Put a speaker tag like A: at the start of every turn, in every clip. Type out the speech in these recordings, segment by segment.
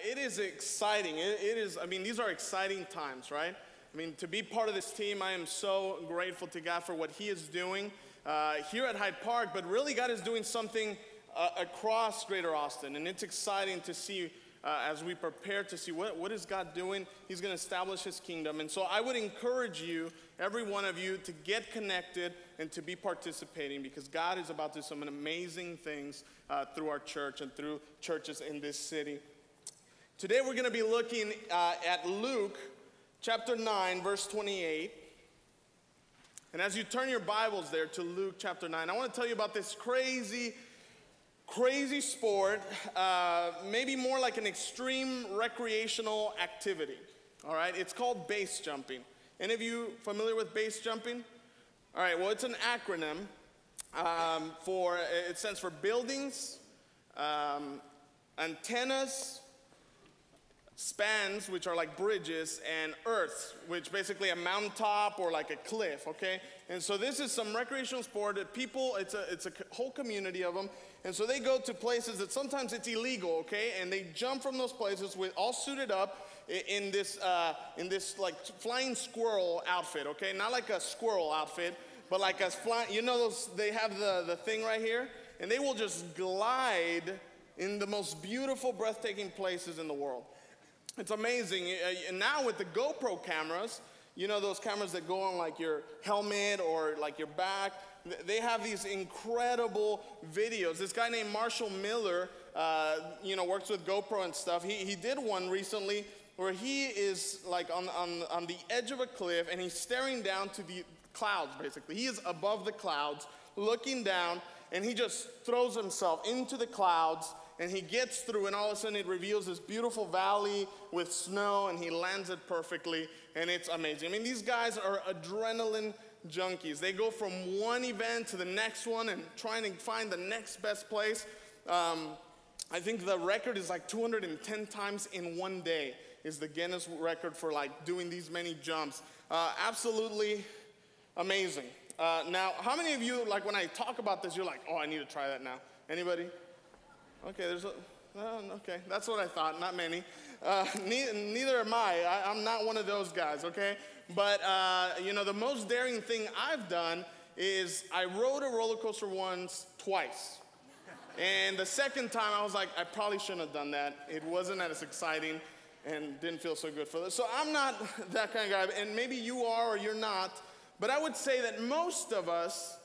A: It is exciting. It is, I mean, these are exciting times, right? I mean, to be part of this team, I am so grateful to God for what He is doing here at Hyde Park, but really God is doing something across Greater Austin, and it's exciting to see as we prepare to see what is God doing. He's going to establish His kingdom, and so I would encourage you, every one of you, to get connected and to be participating, because God is about to do some amazing things through our church and through churches in this city. Today we're going to be looking at Luke chapter 9, verse 28. And as you turn your Bibles there to Luke chapter 9, I want to tell you about this crazy sport, maybe more like an extreme recreational activity. All right, it's called base jumping. Any of you familiar with base jumping? All right, well, it's an acronym it stands for buildings, antennas, spans, which are like bridges, and earths, which basically a mountaintop or like a cliff, okay? And so this is some recreational sport that people, it's a whole community of them, and so they go to places that sometimes it's illegal, okay? And they jump from those places with all suited up in this like flying squirrel outfit, okay? Not like a squirrel outfit, but like a flying, you know those, they have the thing right here, and they will just glide in the most beautiful, breathtaking places in the world. It's amazing. And now with the GoPro cameras, you know those cameras that go on like your helmet or like your back, they have these incredible videos. This guy named Marshall Miller, works with GoPro and stuff. He did one recently where he is like on the edge of a cliff, and he's staring down to the clouds, basically. He is above the clouds, looking down, and he just throws himself into the clouds, and he gets through, and all of a sudden it reveals this beautiful valley with snow, and he lands it perfectly, and it's amazing. I mean, these guys are adrenaline junkies. They go from one event to the next one and trying to find the next best place. I think the record is like 210 times in one day is the Guinness record for like doing these many jumps. Absolutely amazing. Now, how many of you, like when I talk about this, you're like, oh, I need to try that now? Anybody? Okay, okay, that's what I thought, not many. Neither am I. I'm not one of those guys, okay? But, the most daring thing I've done is I rode a roller coaster once, twice. And the second time I was like, I probably shouldn't have done that. It wasn't as exciting and didn't feel so good for this. So I'm not that kind of guy, and maybe you are or you're not, but I would say that most of us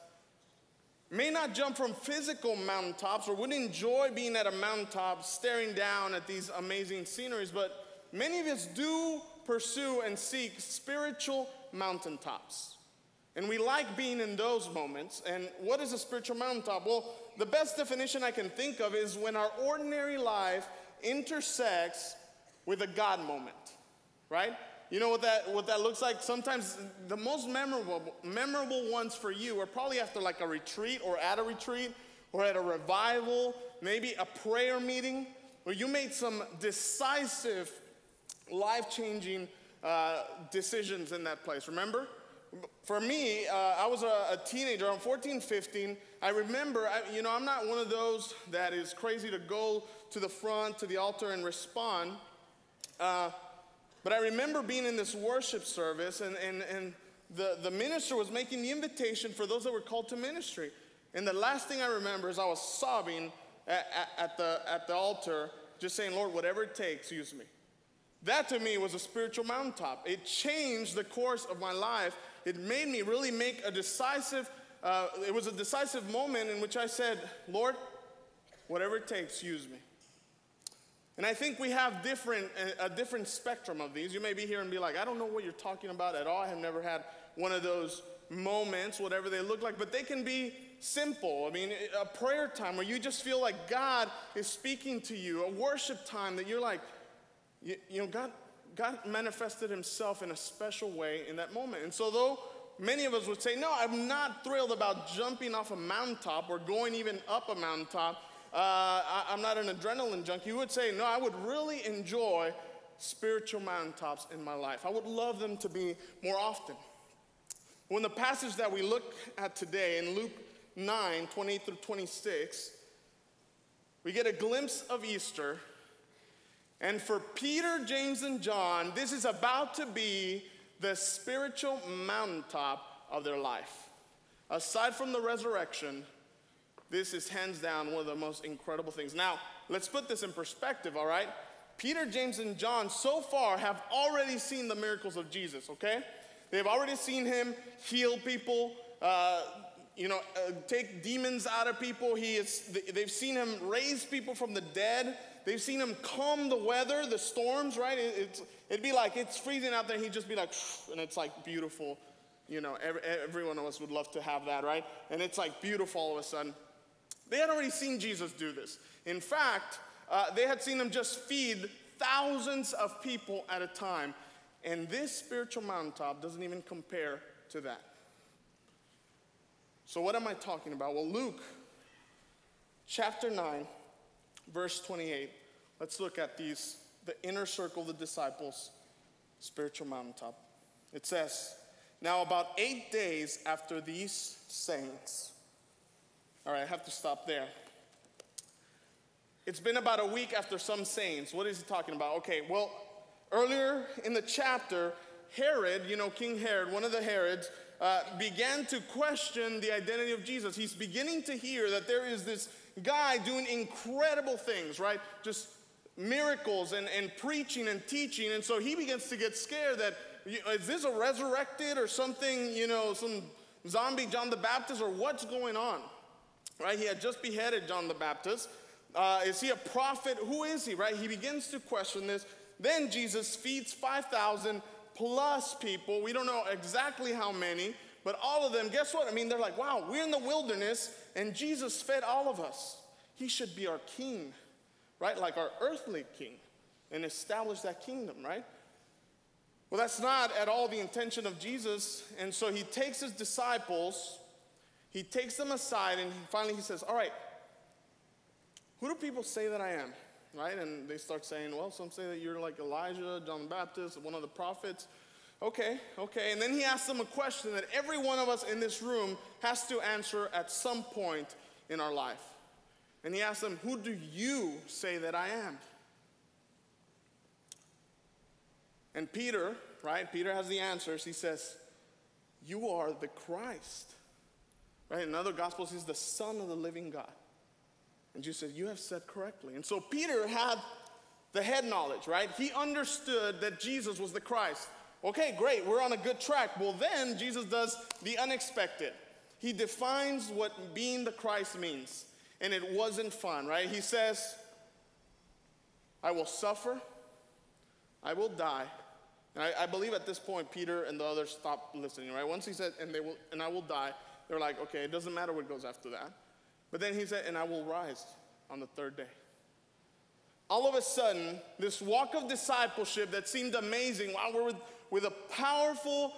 A: may not jump from physical mountaintops or would enjoy being at a mountaintop staring down at these amazing sceneries, but many of us do pursue and seek spiritual mountaintops. And we like being in those moments. And what is a spiritual mountaintop? Well, the best definition I can think of is when our ordinary life intersects with a God moment, right? You know what that looks like? Sometimes the most memorable ones for you are probably after like a retreat or at a revival, maybe a prayer meeting, where you made some decisive, life-changing decisions in that place. Remember? For me, I was a teenager. I'm 14, 15. I remember, I'm not one of those that is crazy to go to the front, to the altar and respond. But I remember being in this worship service, and the minister was making the invitation for those that were called to ministry. And the last thing I remember is I was sobbing at the altar, just saying, Lord, whatever it takes, use me. That to me was a spiritual mountaintop. It changed the course of my life. It made me really make it was a decisive moment in which I said, Lord, whatever it takes, use me. And I think we have a different spectrum of these. You may be here and be like, I don't know what you're talking about at all. I have never had one of those moments, whatever they look like. But they can be simple. I mean, a prayer time where you just feel like God is speaking to you. A worship time that you're like, God manifested Himself in a special way in that moment. And so though many of us would say, no, I'm not thrilled about jumping off a mountaintop or going even up a mountaintop, I'm not an adrenaline junkie. You would say, no, I would really enjoy spiritual mountaintops in my life. I would love them to be more often. When the passage that we look at today in Luke 9, 28 through 26, we get a glimpse of Easter, And for Peter, James, and John, this is about to be the spiritual mountaintop of their life. Aside from the resurrection, this is hands down one of the most incredible things. Now, let's put this in perspective, all right? Peter, James, and John so far have already seen the miracles of Jesus, okay? They've already seen him heal people, take demons out of people. They've seen him raise people from the dead. They've seen him calm the weather, the storms, right? It'd be like it's freezing out there, and he'd just be like, and it's like beautiful. Every one of us would love to have that, right? And it's like beautiful all of a sudden. They had already seen Jesus do this. In fact, they had seen him just feed thousands of people at a time. And this spiritual mountaintop doesn't even compare to that. So what am I talking about? Well, Luke chapter 9, verse 28. Let's look at the inner circle of the disciples, spiritual mountaintop. It says, now about 8 days after these sayings. All right, I have to stop there. It's been about a week after some sayings. What is he talking about? Okay, well, earlier in the chapter, Herod, King Herod, one of the Herods, began to question the identity of Jesus. He's beginning to hear that there is this guy doing incredible things, right? Just miracles and preaching and teaching. And so he begins to get scared that, is this a resurrected or something, some zombie John the Baptist, or what's going on? Right? He had just beheaded John the Baptist. Is he a prophet? Who is he, right? He begins to question this. Then Jesus feeds 5,000 plus people. We don't know exactly how many, but all of them, guess what? They're like, wow, we're in the wilderness, and Jesus fed all of us. He should be our king, right? Like our earthly king, and establish that kingdom, right? Well, that's not at all the intention of Jesus, and so he takes his disciples, he takes them aside, and finally he says, all right, who do people say that I am? Right? And they start saying, well, some say that you're like Elijah, John the Baptist, one of the prophets. Okay. And then he asks them a question that every one of us in this room has to answer at some point in our life. And he asks them, who do you say that I am? And Peter, right? Peter has the answers. He says, you are the Christ. Right? In other Gospels, he's the Son of the living God. And Jesus said, you have said correctly. And so Peter had the head knowledge, right? He understood that Jesus was the Christ. Okay, great, we're on a good track. Well, then Jesus does the unexpected. He defines what being the Christ means. And it wasn't fun, right? He says, I will suffer, I will die. And I believe at this point, Peter and the others stopped listening, right? Once he said, and I will die, they're like, okay, it doesn't matter what goes after that. But then he said, and I will rise on the third day. All of a sudden, this walk of discipleship that seemed amazing, wow, we're with a powerful,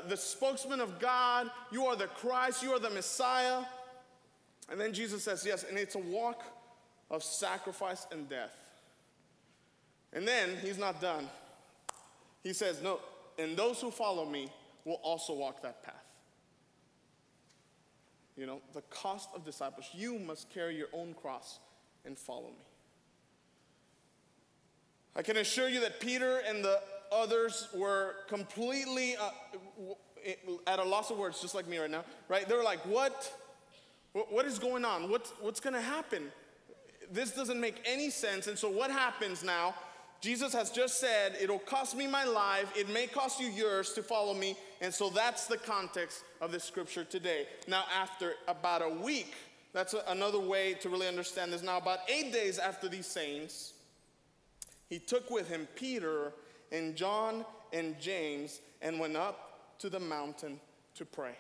A: the spokesman of God, you are the Christ, you are the Messiah. And then Jesus says, yes, and it's a walk of sacrifice and death. And then he's not done. He says, no, and those who follow me will also walk that path. The cost of discipleship. You must carry your own cross and follow me. I can assure you that Peter and the others were completely at a loss of words, just like me right now, right? They were like, what is going on? What's going to happen? This doesn't make any sense. And so what happens now? Jesus has just said, it'll cost me my life. It may cost you yours to follow me. And so that's the context of this scripture today. Now, after about a week, that's another way to really understand this. Now, about 8 days after these sayings, he took with him Peter and John and James and went up to the mountain to pray.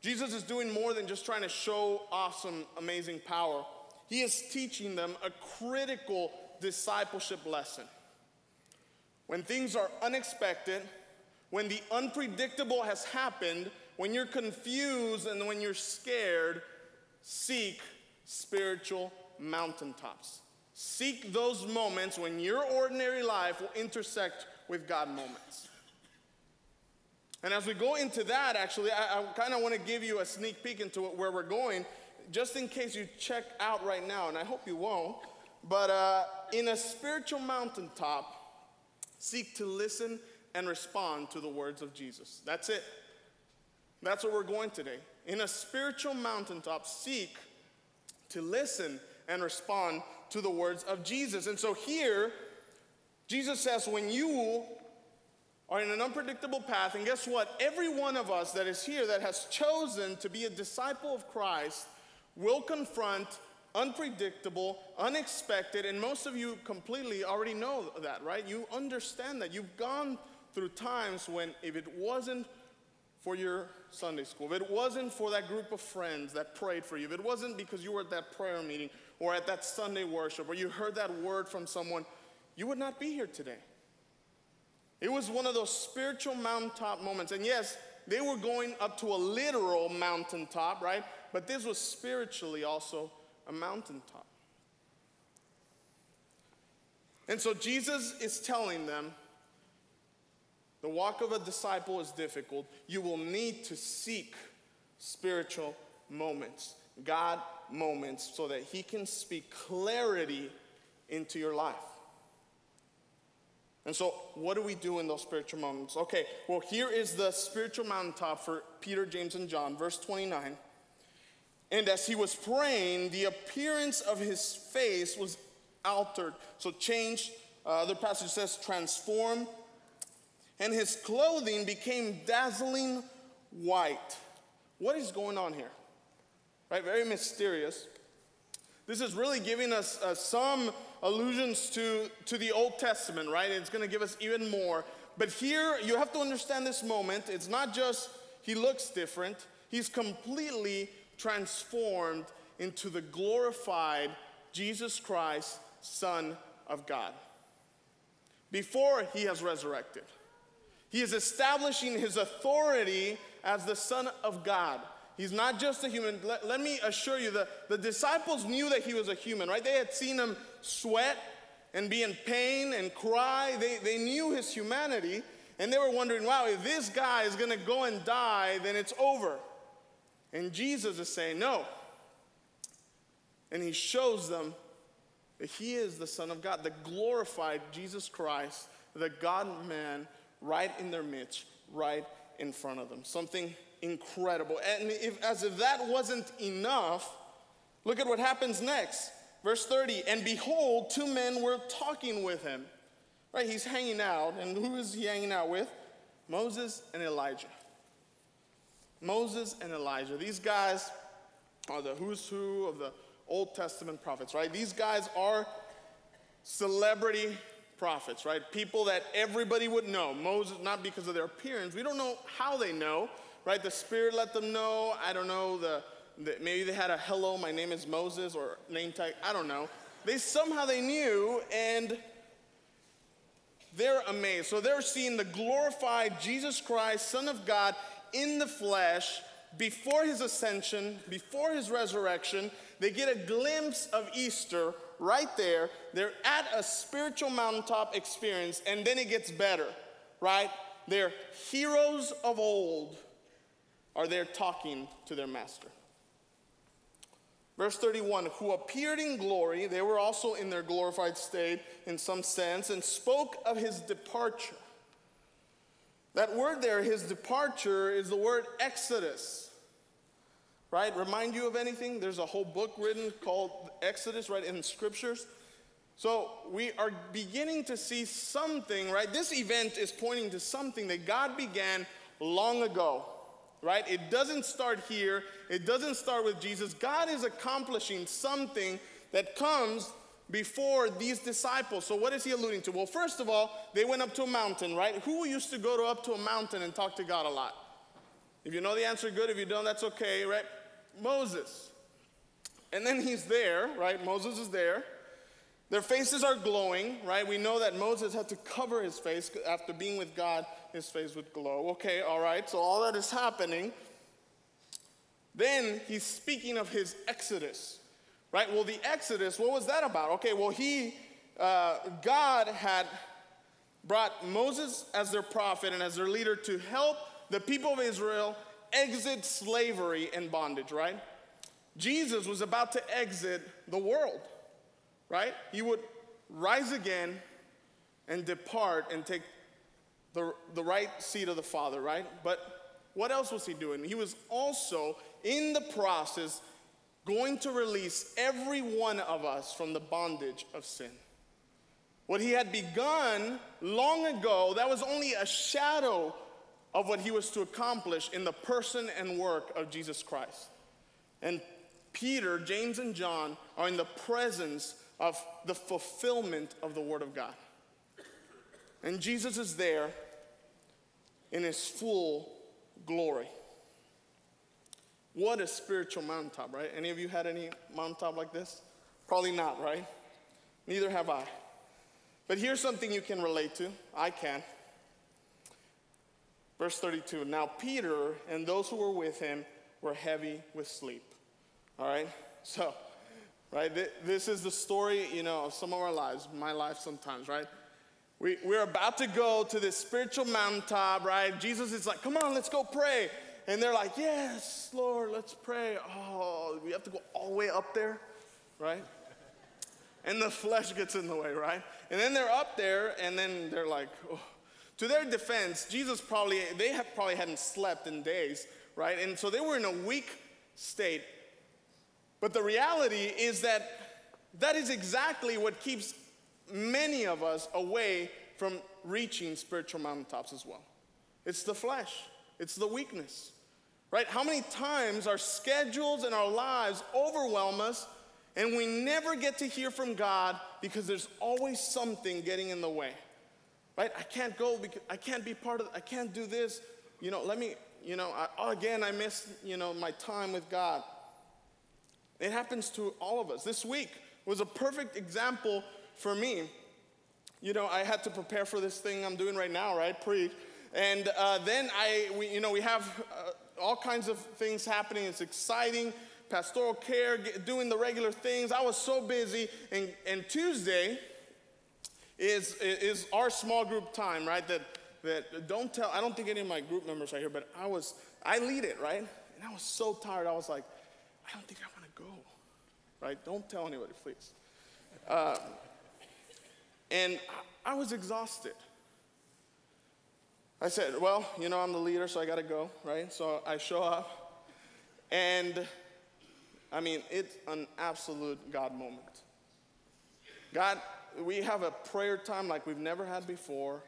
A: Jesus is doing more than just trying to show off some amazing power. He is teaching them a critical discipleship lesson. When things are unexpected, when the unpredictable has happened, when you're confused and when you're scared, seek spiritual mountaintops. Seek those moments when your ordinary life will intersect with God moments. And as we go into that, actually, I kind of want to give you a sneak peek into where we're going, just in case you check out right now, and I hope you won't. But in a spiritual mountaintop, seek to listen and respond to the words of Jesus. That's it. That's where we're going today. In a spiritual mountaintop, seek to listen and respond to the words of Jesus. And so here, Jesus says, when you are in an unpredictable path, and guess what? Every one of us that is here that has chosen to be a disciple of Christ will confront unpredictable, unexpected, and most of you completely already know that, right? You understand that. You've gone through times when if it wasn't for your Sunday school, if it wasn't for that group of friends that prayed for you, if it wasn't because you were at that prayer meeting or at that Sunday worship or you heard that word from someone, you would not be here today. It was one of those spiritual mountaintop moments. And yes, they were going up to a literal mountaintop, right? But this was spiritually also a mountaintop. And so Jesus is telling them, the walk of a disciple is difficult. You will need to seek spiritual moments, God moments, so that he can speak clarity into your life. And so what do we do in those spiritual moments? Okay, well, here is the spiritual mountaintop for Peter, James, and John, verse 29. And as he was praying, the appearance of his face was altered. So changed, other passage says transformed. And his clothing became dazzling white. What is going on here? Right, very mysterious. This is really giving us some allusions to the Old Testament, right? It's going to give us even more. But here, you have to understand this moment. It's not just he looks different. He's completely transformed into the glorified Jesus Christ, Son of God. Before he has resurrected, he is establishing his authority as the Son of God. He's not just a human. Let me assure you, the disciples knew that he was a human, right? They had seen him sweat and be in pain and cry. They knew his humanity, and they were wondering, wow, if this guy is going to go and die, then it's over. And Jesus is saying, no. And he shows them that he is the Son of God, the glorified Jesus Christ, the God-man, right in their midst, right in front of them. Something incredible. And as if that wasn't enough, look at what happens next. Verse 30, and behold, two men were talking with him. Right, he's hanging out, and who is he hanging out with? Moses and Elijah. Moses and Elijah. These guys are the who's who of the Old Testament prophets, right? These guys are celebrity prophets, right? People that everybody would know. Moses, not because of their appearance. We don't know how they know, right? The Spirit let them know. I don't know. Maybe they had a hello, my name is Moses, or name tag. I don't know. Somehow they knew, and they're amazed. So they're seeing the glorified Jesus Christ, Son of God, in the flesh, before his ascension, before his resurrection. They get a glimpse of Easter right there. They're at a spiritual mountaintop experience, and then it gets better, right? Their heroes of old are there talking to their master. Verse 31, who appeared in glory, they were also in their glorified state in some sense, and spoke of his departure. That word there, his departure, is the word Exodus. Right? Remind you of anything? There's a whole book written called Exodus, right, in scriptures. So we are beginning to see something, right? This event is pointing to something that God began long ago, right? It doesn't start here. It doesn't start with Jesus. God is accomplishing something that comes before these disciples. So what is he alluding to? Well, first of all, they went up to a mountain, right? Who used to go up to a mountain and talk to God a lot? If you know the answer, good. If you don't, that's okay, right? Moses. And then he's there, right? Moses is there. Their faces are glowing, right? We know that Moses had to cover his face after being with God. His face would glow. Okay, all right. So all that is happening. Then he's speaking of his exodus, right? Well, the exodus, what was that about? Okay, well, God had brought Moses as their prophet and as their leader to help the people of Israel exit slavery and bondage, right? Jesus was about to exit the world, right? He would rise again and depart and take the right seat of the Father, right? But what else was he doing? He was also, in the process, going to release every one of us from the bondage of sin. What he had begun long ago, that was only a shadow of what he was to accomplish in the person and work of Jesus Christ. And Peter, James, and John are in the presence of the fulfillment of the Word of God. And Jesus is there in his full glory. What a spiritual mountaintop, right? Any of you had any mountaintop like this? Probably not, right? Neither have I. But here's something you can relate to. I can. Verse 32, now Peter and those who were with him were heavy with sleep. All right? So, right, this is the story, of some of our lives, my life sometimes, right? We're about to go to this spiritual mountaintop, right? Jesus is like, come on, let's go pray. And they're like, yes, Lord, let's pray. Oh, we have to go all the way up there, right? And the flesh gets in the way, right? And then they're up there, and then they're like, oh. To their defense, they probably hadn't slept in days, right? And so they were in a weak state. But the reality is that is exactly what keeps many of us away from reaching spiritual mountaintops as well. It's the flesh. It's the weakness, right? How many times our schedules and our lives overwhelm us, and we never get to hear from God because there's always something getting in the way, right? I can't go because I can't be part of, I can't do this. I missed, my time with God. It happens to all of us. This week was a perfect example for me. I had to prepare for this thing I'm doing right now, right? Preach. And then we have all kinds of things happening. It's exciting. Pastoral care, doing the regular things. I was so busy. And Tuesday is our small group time, right? That don't tell. I don't think any of my group members are here, but I lead it, right? And I was so tired. I was like, I don't think I want to go, right? Don't tell anybody, please. And I was exhausted. I said, well, I'm the leader, so I got to go, right? So I show up, and it's an absolute God moment. God, we have a prayer time like we've never had before.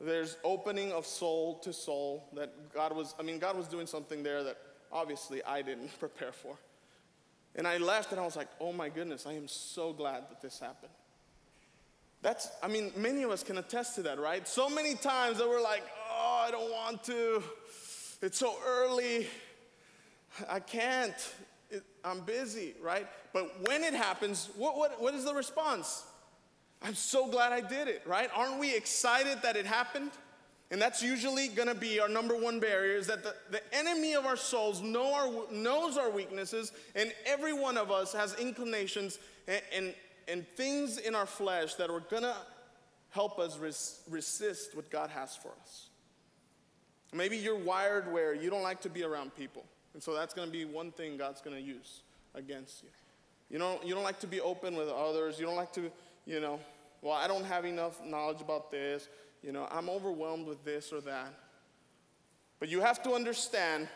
A: There's opening of soul to soul that God was doing something there that obviously I didn't prepare for. And I left and I was like, oh my goodness, I am so glad that this happened. Many of us can attest to that, right? So many times that we're like, oh, I don't want to. It's so early. I can't. I'm busy, right? But when it happens, what is the response? I'm so glad I did it, right? Aren't we excited that it happened? And that's usually going to be our number one barrier, is that the enemy of our souls knows our weaknesses, and every one of us has inclinations and things in our flesh that are going to help us resist what God has for us. Maybe you're wired where you don't like to be around people, and so that's going to be one thing God's going to use against you. You don't like to be open with others. You don't like to, well, I don't have enough knowledge about this. I'm overwhelmed with this or that. But you have to understand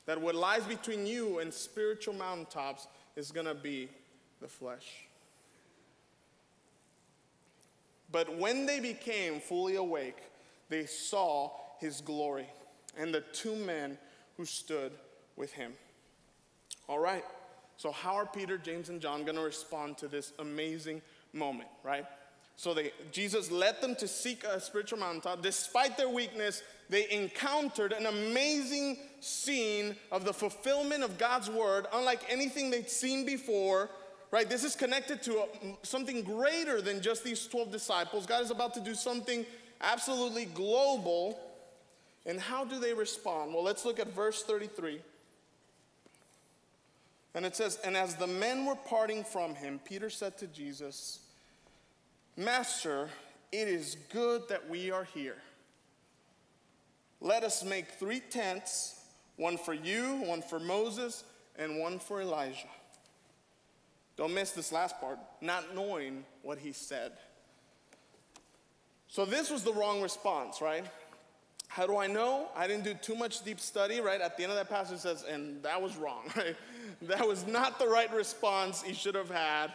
A: that what lies between you and spiritual mountaintops is going to be the flesh. But when they became fully awake, they saw his glory and the two men who stood with him. All right, so how are Peter, James, and John going to respond to this amazing moment, right? So Jesus led them to seek a spiritual mountaintop. Despite their weakness, they encountered an amazing scene of the fulfillment of God's word, unlike anything they'd seen before, right? This is connected to something greater than just these 12 disciples. God is about to do something absolutely global. And how do they respond? Well, let's look at verse 33. And it says, and as the men were parting from him, Peter said to Jesus, Master, it is good that we are here. Let us make 3 tents, one for you, one for Moses, and one for Elijah. Don't miss this last part, not knowing what he said. So this was the wrong response, right? How do I know? I didn't do too much deep study, right? At the end of that passage it says, and that was wrong, right? That was not the right response he should have had.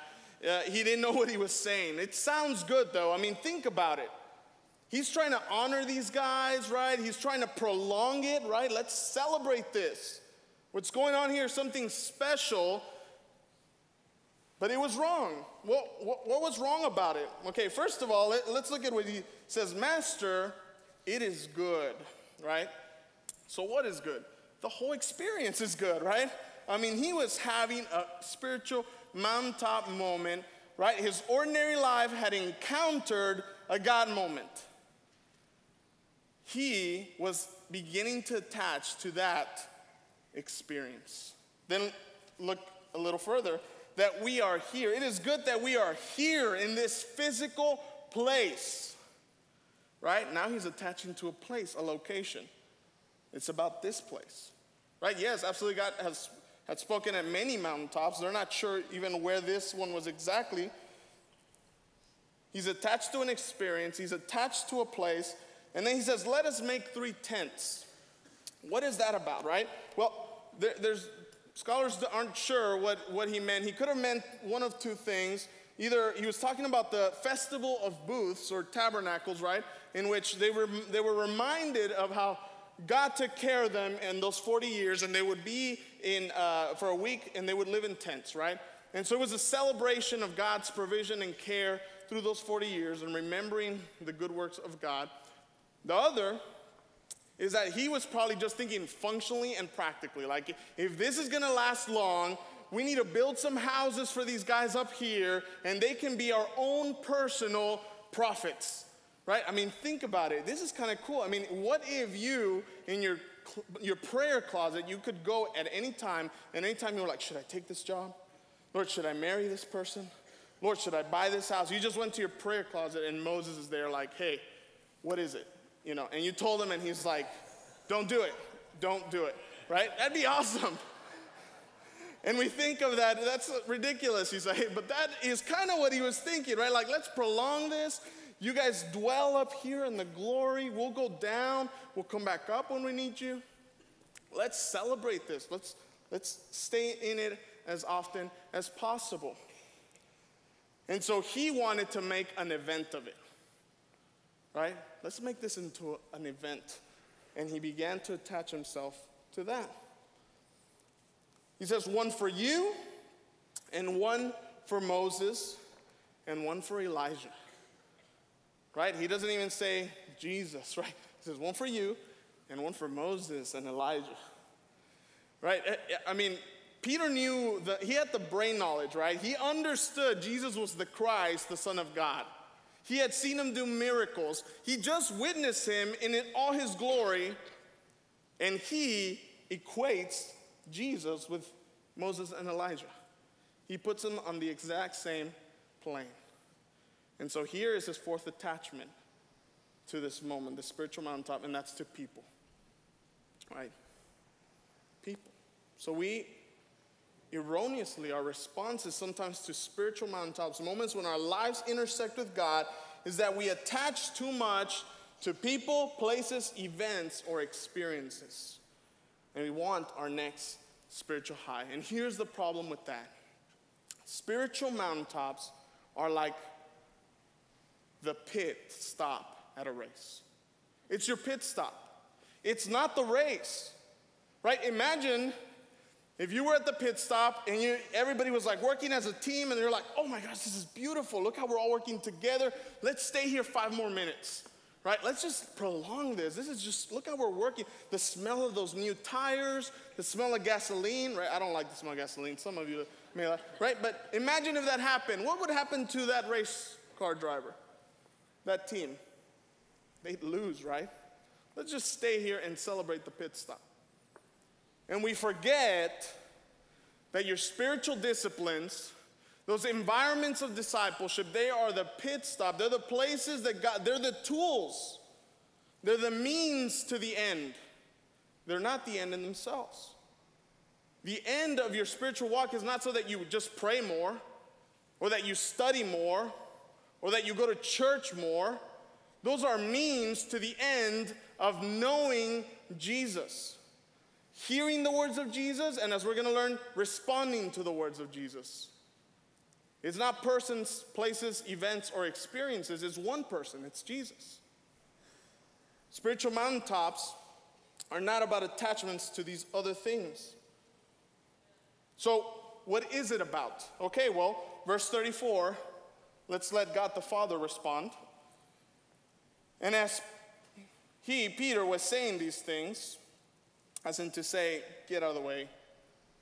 A: He didn't know what he was saying. It sounds good, though. I mean, think about it. He's trying to honor these guys, right? He's trying to prolong it, right? Let's celebrate this. What's going on here is something special, but it was wrong. What was wrong about it? Okay, first of all, let's look at what he says. Master, it is good, right? So what is good? The whole experience is good, right? I mean, he was having a spiritual mountaintop moment, right? His ordinary life had encountered a God moment. He was beginning to attach to that experience. Then look a little further, that we are here. It is good that we are here in this physical place, right? Now he's attaching to a place, a location. It's about this place, right? Yes, absolutely, God had spoken at many mountaintops. They're not sure even where this one was exactly. He's attached to an experience. He's attached to a place. And then he says, let us make 3 tents. What is that about, right? Well, there's scholars that aren't sure what he meant. He could have meant one of 2 things. Either he was talking about the festival of booths or tabernacles, right? In which they were reminded of how God took care of them in those 40 years, and they would be in for a week, and they would live in tents, right? And so it was a celebration of God's provision and care through those 40 years and remembering the good works of God. The other is that he was probably just thinking functionally and practically. Like, if this is going to last long, we need to build some houses for these guys up here, and they can be our own personal prophets, right? I mean, think about it. This is kind of cool. I mean, what if you, in your prayer closet, you could go at any time, and anytime you were like, should I take this job? Lord, should I marry this person? Lord, should I buy this house? You just went to your prayer closet, and Moses is there like, hey, what is it? You know, and you told him, and he's like, don't do it. Don't do it, right? That'd be awesome. And we think of that, that's ridiculous, you say, but that is kind of what he was thinking, right? Like, let's prolong this. You guys dwell up here in the glory. We'll go down. We'll come back up when we need you. Let's celebrate this. Let's stay in it as often as possible. And so he wanted to make an event of it, right? Let's make this into an event. And he began to attach himself to that. He says, one for you, and one for Moses, and one for Elijah. Right? He doesn't even say Jesus, right? He says one for you, and one for Moses and Elijah. Right? I mean, Peter knew, he had the brain knowledge, right? He understood Jesus was the Christ, the Son of God. He had seen him do miracles. He just witnessed him in all his glory, and he equates Jesus with Moses and Elijah. He puts them on the exact same plane. And so here is his 4th attachment to this moment, the spiritual mountaintop, and that's to people. Right? People. So we erroneously, our responses sometimes to spiritual mountaintops, moments when our lives intersect with God, is that we attach too much to people, places, events, or experiences. And we want our next spiritual high. And here's the problem with that. Spiritual mountaintops are like the pit stop at a race. It's your pit stop. It's not the race, right? Imagine if you were at the pit stop and everybody was like working as a team and you're like, oh my gosh, this is beautiful. Look how we're all working together. Let's stay here 5 more minutes, right? Let's just prolong this. This is just, look how we're working. The smell of those new tires, the smell of gasoline, right? I don't like the smell of gasoline. Some of you may like, right? But imagine if that happened. What would happen to that race car driver, that team? They'd lose, right? Let's just stay here and celebrate the pit stop. And we forget that your spiritual disciplines, those environments of discipleship, they are the pit stop. They're the places that God, they're the tools. They're the means to the end. They're not the end in themselves. The end of your spiritual walk is not so that you just pray more, or that you study more, or that you go to church more. Those are means to the end of knowing Jesus. Hearing the words of Jesus, and as we're going to learn, responding to the words of Jesus. It's not persons, places, events, or experiences. It's one person. It's Jesus. Spiritual mountaintops are not about attachments to these other things. So, what is it about? Okay, well, verse 34, let's let God the Father respond. And as Peter, was saying these things, as in to say, get out of the way,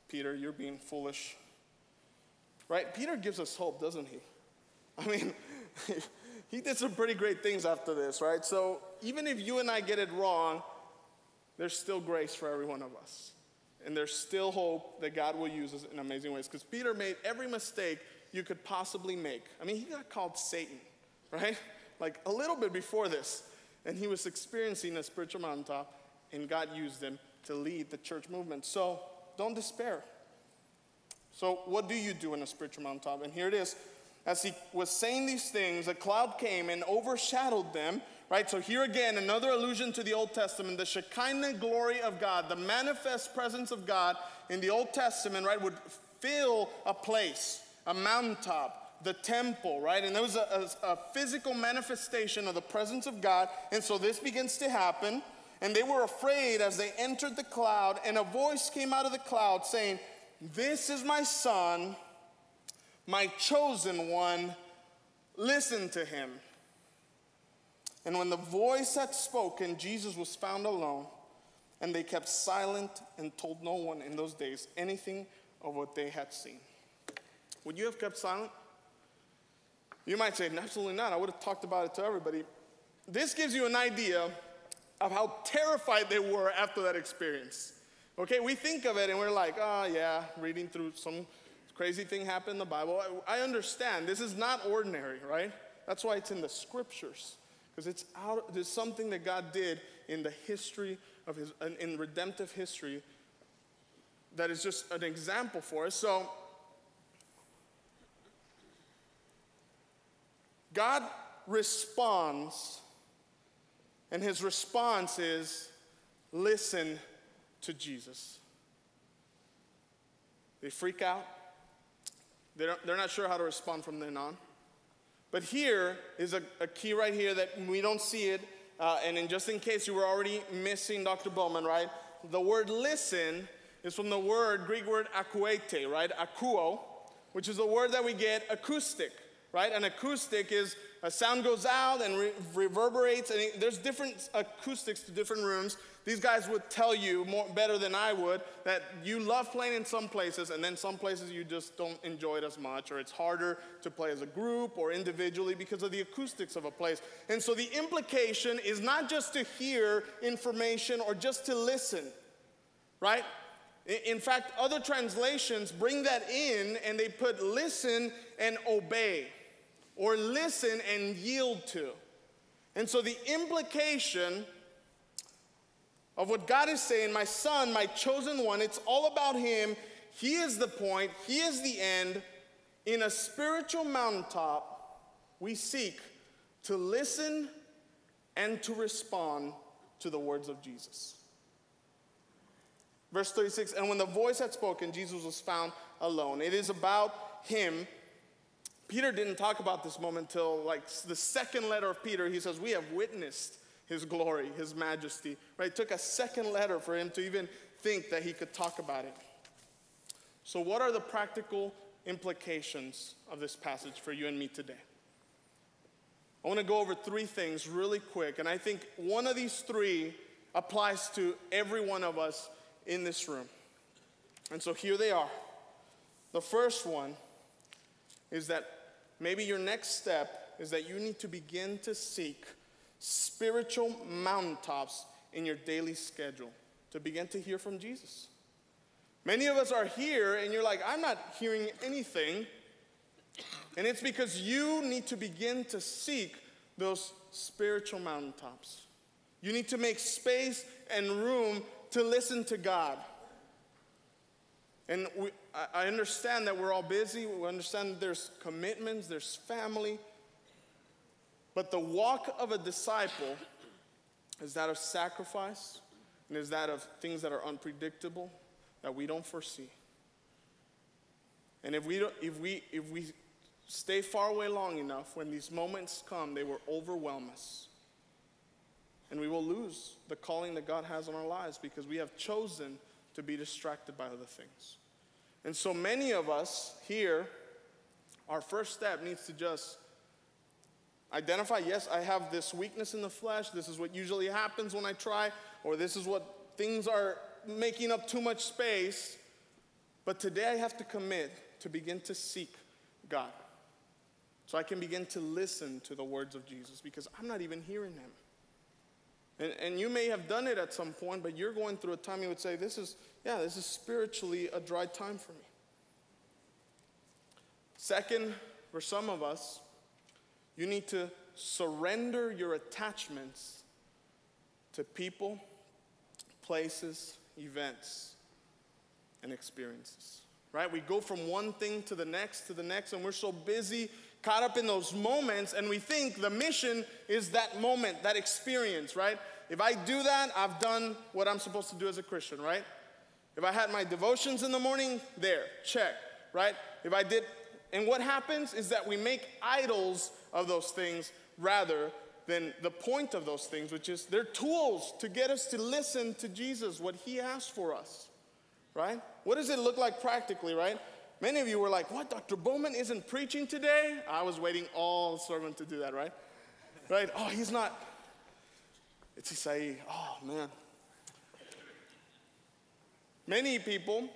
A: Peter, you're being foolish. Right? Peter gives us hope, doesn't he? I mean, he did some pretty great things after this, right? So even if you and I get it wrong, there's still grace for every one of us. And there's still hope that God will use us in amazing ways. Because Peter made every mistake you could possibly make. I mean, he got called Satan, right? Like a little bit before this. And he was experiencing a spiritual mountaintop, and God used him to lead the church movement. So don't despair. So what do you do in a spiritual mountaintop? And here it is. As he was saying these things, a cloud came and overshadowed them, right? So here again, another allusion to the Old Testament, the Shekinah glory of God, the manifest presence of God in the Old Testament, right, would fill a place, a mountaintop, the temple, right? And there was a physical manifestation of the presence of God. And so this begins to happen. And they were afraid as they entered the cloud, and a voice came out of the cloud saying, "This is my son, my chosen one, listen to him." And when the voice had spoken, Jesus was found alone, and they kept silent and told no one in those days anything of what they had seen. Would you have kept silent? You might say, absolutely not. I would have talked about it to everybody. This gives you an idea of how terrified they were after that experience. Okay, we think of it and we're like, oh yeah, reading through some crazy thing happened in the Bible. I understand. This is not ordinary, right? That's why it's in the scriptures. Because there's something that God did in the history of in redemptive history that is just an example for us. So, God responds, and his response is, listen to Jesus. They freak out. They're not sure how to respond from then on. But here is a key right here that we don't see it. And just in case you were already missing Dr. Bowman, right? The word listen is from the Greek word akuete, right? Akuo, which is the word that we get acoustic, right? An acoustic is a sound goes out and reverberates, and there's different acoustics to different rooms. These guys would tell you better than I would that you love playing in some places, and then some places you just don't enjoy it as much, or it's harder to play as a group or individually because of the acoustics of a place. And so the implication is not just to hear information or just to listen, right? In fact, other translations bring that in and they put listen and obey, or listen and yield to. And so the implication of what God is saying, my son, my chosen one, it's all about him. He is the point. He is the end. In a spiritual mountaintop, we seek to listen and to respond to the words of Jesus. Verse 36, and when the voice had spoken, Jesus was found alone. It is about him. Peter didn't talk about this moment until like the second letter of Peter. He says, we have witnessed his glory, his majesty. Right? It took a second letter for him to even think that he could talk about it. So what are the practical implications of this passage for you and me today? I want to go over three things really quick. And I think one of these three applies to every one of us in this room. And so here they are. The first one is that maybe your next step is that you need to begin to seek spiritual mountaintops in your daily schedule to begin to hear from Jesus. Many of us are here and you're like, I'm not hearing anything. And it's because you need to begin to seek those spiritual mountaintops. You need to make space and room to listen to God. And I understand that we're all busy. We understand that there's commitments, there's family. But the walk of a disciple is that of sacrifice, and is that of things that are unpredictable, that we don't foresee. And if we stay far away long enough, when these moments come, they will overwhelm us. And we will lose the calling that God has on our lives because we have chosen to be distracted by other things. And so many of us here, our first step needs to just identify, yes, I have this weakness in the flesh. This is what usually happens when I try, or this is what things are making up too much space. But today I have to commit to begin to seek God, so I can begin to listen to the words of Jesus, because I'm not even hearing him. And you may have done it at some point, but you're going through a time you would say, this is spiritually a dry time for me. Second, for some of us, you need to surrender your attachments to people, places, events, and experiences. Right? We go from one thing to the next, and we're so busy, caught up in those moments, and we think the mission is that moment, that experience, right? If I do that, I've done what I'm supposed to do as a Christian, right? If I had my devotions in the morning, there, check, right? And what happens is that we make idols of those things rather than the point of those things, which is they're tools to get us to listen to Jesus, what he asked for us, right? What does it look like practically, right? Many of you were like, what, Dr. Bowman isn't preaching today? I was waiting all sermon to do that, right? Right? Oh, he's not. It's Isai. Oh, man. Many people,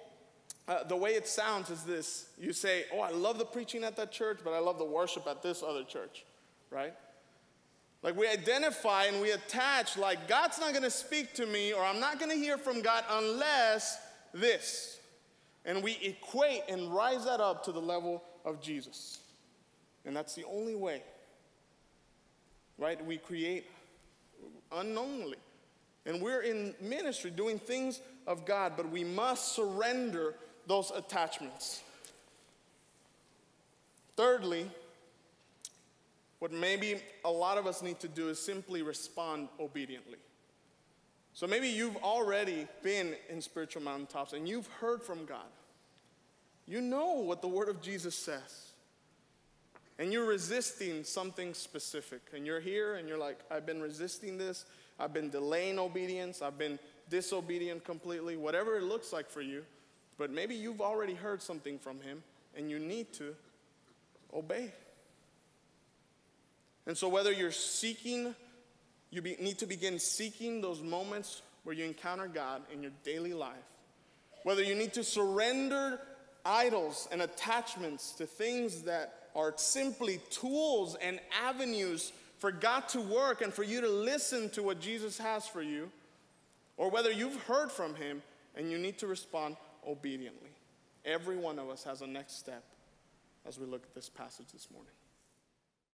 A: the way it sounds is this. You say, oh, I love the preaching at that church, but I love the worship at this other church, right? Like we identify and we attach, like God's not going to speak to me, or I'm not going to hear from God unless this. And we equate and rise that up to the level of Jesus. And that's the only way, right? We create unknowingly. And we're in ministry doing things of God, but we must surrender those attachments. Thirdly, what maybe a lot of us need to do is simply respond obediently. So maybe you've already been in spiritual mountaintops and you've heard from God. You know what the word of Jesus says. And you're resisting something specific. And you're here and you're like, I've been resisting this. I've been delaying obedience. I've been disobedient completely. Whatever it looks like for you. But maybe you've already heard something from him and you need to obey. And so whether you're seeking, need to begin seeking those moments where you encounter God in your daily life. Whether you need to surrender idols and attachments to things that are simply tools and avenues for God to work and for you to listen to what Jesus has for you. Or whether you've heard from him and you need to respond obediently. Every one of us has a next step as we look at this passage this morning.